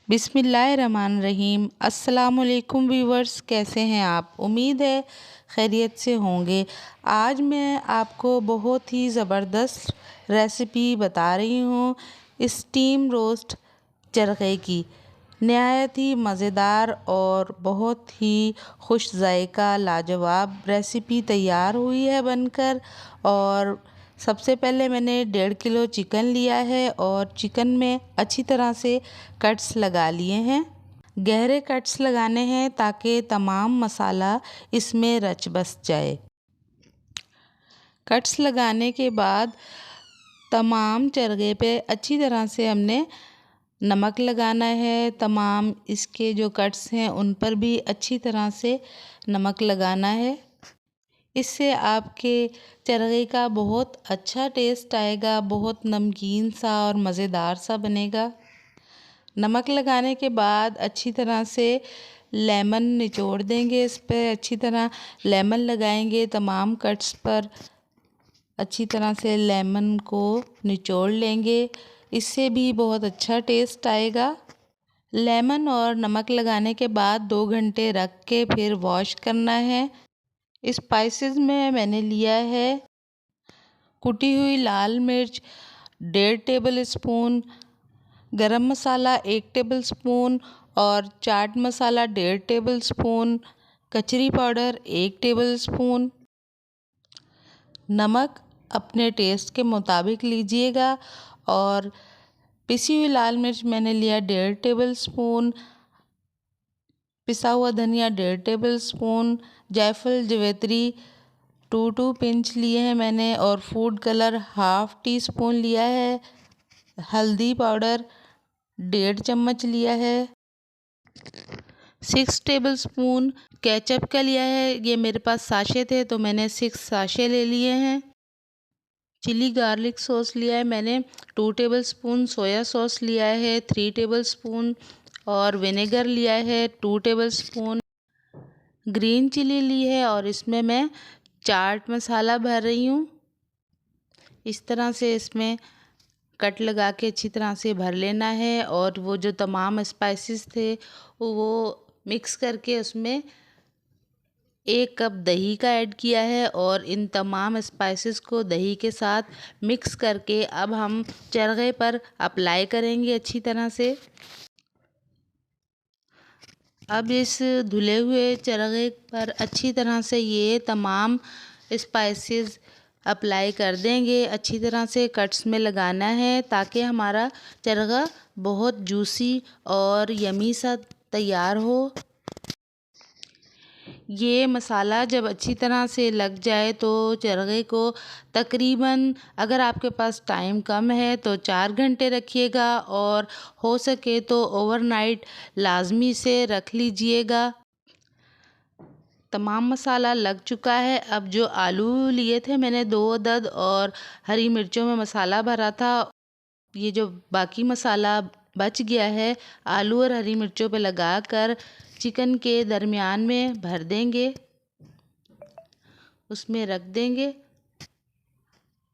बिस्मिल्लाहिर्रहमानिर्रहीम। अस्सलामुअलैकुम व्यूवर्स, कैसे हैं आप? उम्मीद है खैरियत से होंगे। आज मैं आपको बहुत ही ज़बरदस्त रेसिपी बता रही हूँ स्टीम रोस्ट चरखे की। नहायत ही मज़ेदार और बहुत ही खुश जायका लाजवाब रेसिपी तैयार हुई है बनकर। और सबसे पहले मैंने 1.5 किलो चिकन लिया है और चिकन में अच्छी तरह से कट्स लगा लिए हैं। गहरे कट्स लगाने हैं ताकि तमाम मसाला इसमें रच बस जाए। कट्स लगाने के बाद तमाम चरखे पे अच्छी तरह से हमने नमक लगाना है। तमाम इसके जो कट्स हैं उन पर भी अच्छी तरह से नमक लगाना है। इससे आपके चरखे का बहुत अच्छा टेस्ट आएगा, बहुत नमकीन सा और मज़ेदार सा बनेगा। नमक लगाने के बाद अच्छी तरह से लेमन निचोड़ देंगे। इस पर अच्छी तरह लेमन लगाएंगे तमाम कट्स पर। अच्छी तरह से लेमन को निचोड़ लेंगे, इससे भी बहुत अच्छा टेस्ट आएगा। लेमन और नमक लगाने के बाद 2 घंटे रख के फिर वॉश करना है। स्पाइसेस में मैंने लिया है कुटी हुई लाल मिर्च 1.5 टेबल स्पून, गरम मसाला 1 टेबल स्पून और चाट मसाला 1.5 टेबल स्पून, कचरी पाउडर 1 टेबल स्पून। नमक अपने टेस्ट के मुताबिक लीजिएगा। और पिसी हुई लाल मिर्च मैंने लिया 1.5 टेबल स्पून, पिसा हुआ धनिया 1.5 टेबल स्पून, जायफल जवेत्री 2 पिंच लिए हैं मैंने और फूड कलर ½ टी स्पून लिया है। हल्दी पाउडर 1.5 चम्मच लिया है। 6 टेबल स्पून केचप का लिया है। ये मेरे पास साशे थे तो मैंने 6 साशे ले लिए हैं। चिली गार्लिक सॉस लिया है मैंने 2 टेबल स्पून, सोया सॉस लिया है 3 टेबल स्पून और विनेगर लिया है 2 टेबल स्पून। ग्रीन चिली ली है और इसमें मैं चाट मसाला भर रही हूँ। इस तरह से इसमें कट लगा के अच्छी तरह से भर लेना है। और वो जो तमाम स्पाइसेस थे वो मिक्स करके उसमें 1 कप दही का ऐड किया है और इन तमाम स्पाइसेस को दही के साथ मिक्स करके अब हम चरखे पर अप्लाई करेंगे अच्छी तरह से। अब इस धुले हुए चरखे पर अच्छी तरह से ये तमाम स्पाइसेस अप्लाई कर देंगे। अच्छी तरह से कट्स में लगाना है ताकि हमारा चरखा बहुत जूसी और यमी सा तैयार हो। ये मसाला जब अच्छी तरह से लग जाए तो चरखे को तकरीबन, अगर आपके पास टाइम कम है तो 4 घंटे रखिएगा और हो सके तो ओवरनाइट लाजमी से रख लीजिएगा। तमाम मसाला लग चुका है। अब जो आलू लिए थे मैंने 2 अदद और हरी मिर्चों में मसाला भरा था, ये जो बाकी मसाला बच गया है आलू और हरी मिर्चों पे लगाकर चिकन के दरमियान में भर देंगे, उसमें रख देंगे।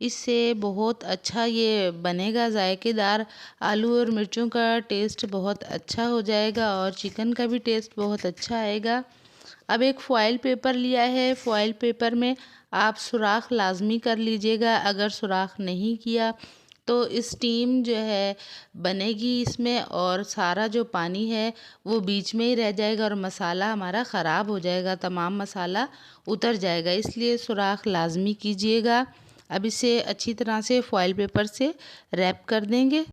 इससे बहुत अच्छा ये बनेगा, जायकेदार आलू और मिर्चों का टेस्ट बहुत अच्छा हो जाएगा और चिकन का भी टेस्ट बहुत अच्छा आएगा। अब एक फ़ॉइल पेपर लिया है। फ़ॉइल पेपर में आप सुराख लाजमी कर लीजिएगा। अगर सुराख नहीं किया तो स्टीम जो है बनेगी इसमें और सारा जो पानी है वो बीच में ही रह जाएगा और मसाला हमारा ख़राब हो जाएगा, तमाम मसाला उतर जाएगा। इसलिए सुराख लाजमी कीजिएगा। अब इसे अच्छी तरह से फ़ॉइल पेपर से रैप कर देंगे।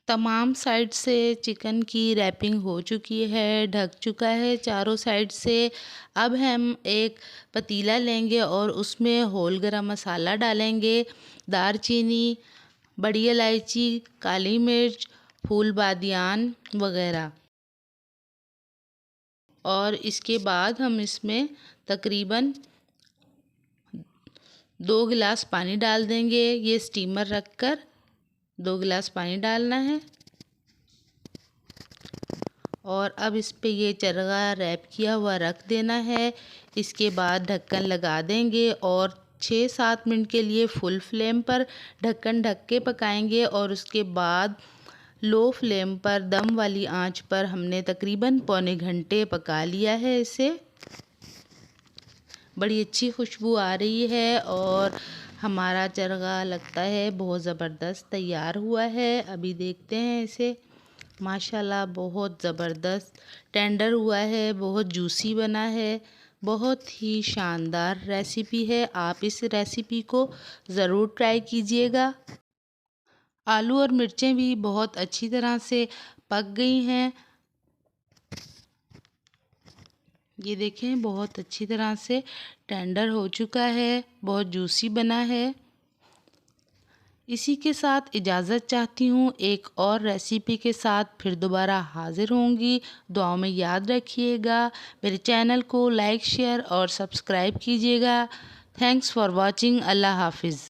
तमाम साइड से चिकन की रैपिंग हो चुकी है, ढक चुका है चारों साइड से। अब हम एक पतीला लेंगे और उसमें होल गरम मसाला डालेंगे, दारचीनी, बड़ी इलायची, काली मिर्च, फूल बादियान वगैरह। और इसके बाद हम इसमें तकरीबन 2 गिलास पानी डाल देंगे। ये स्टीमर रखकर 2 गिलास पानी डालना है। और अब इस पे ये चरखा रैप किया हुआ रख देना है। इसके बाद ढक्कन लगा देंगे और 6-7 मिनट के लिए फुल फ्लेम पर ढक्कन ढक के पकाएंगे। और उसके बाद लो फ्लेम पर दम वाली आंच पर हमने तकरीबन पौने घंटे पका लिया है इसे। बड़ी अच्छी खुशबू आ रही है और हमारा चरगा लगता है बहुत ज़बरदस्त तैयार हुआ है। अभी देखते हैं इसे। माशाल्लाह बहुत ज़बरदस्त टेंडर हुआ है, बहुत जूसी बना है। बहुत ही शानदार रेसिपी है। आप इस रेसिपी को ज़रूर ट्राई कीजिएगा। आलू और मिर्चें भी बहुत अच्छी तरह से पक गई हैं। ये देखें बहुत अच्छी तरह से टेंडर हो चुका है, बहुत जूसी बना है। इसी के साथ इजाज़त चाहती हूँ। एक और रेसिपी के साथ फिर दोबारा हाज़िर होंगी। दुआओं में याद रखिएगा। मेरे चैनल को लाइक, शेयर और सब्सक्राइब कीजिएगा। Thanks for watching. अल्लाह हाफ़िज़।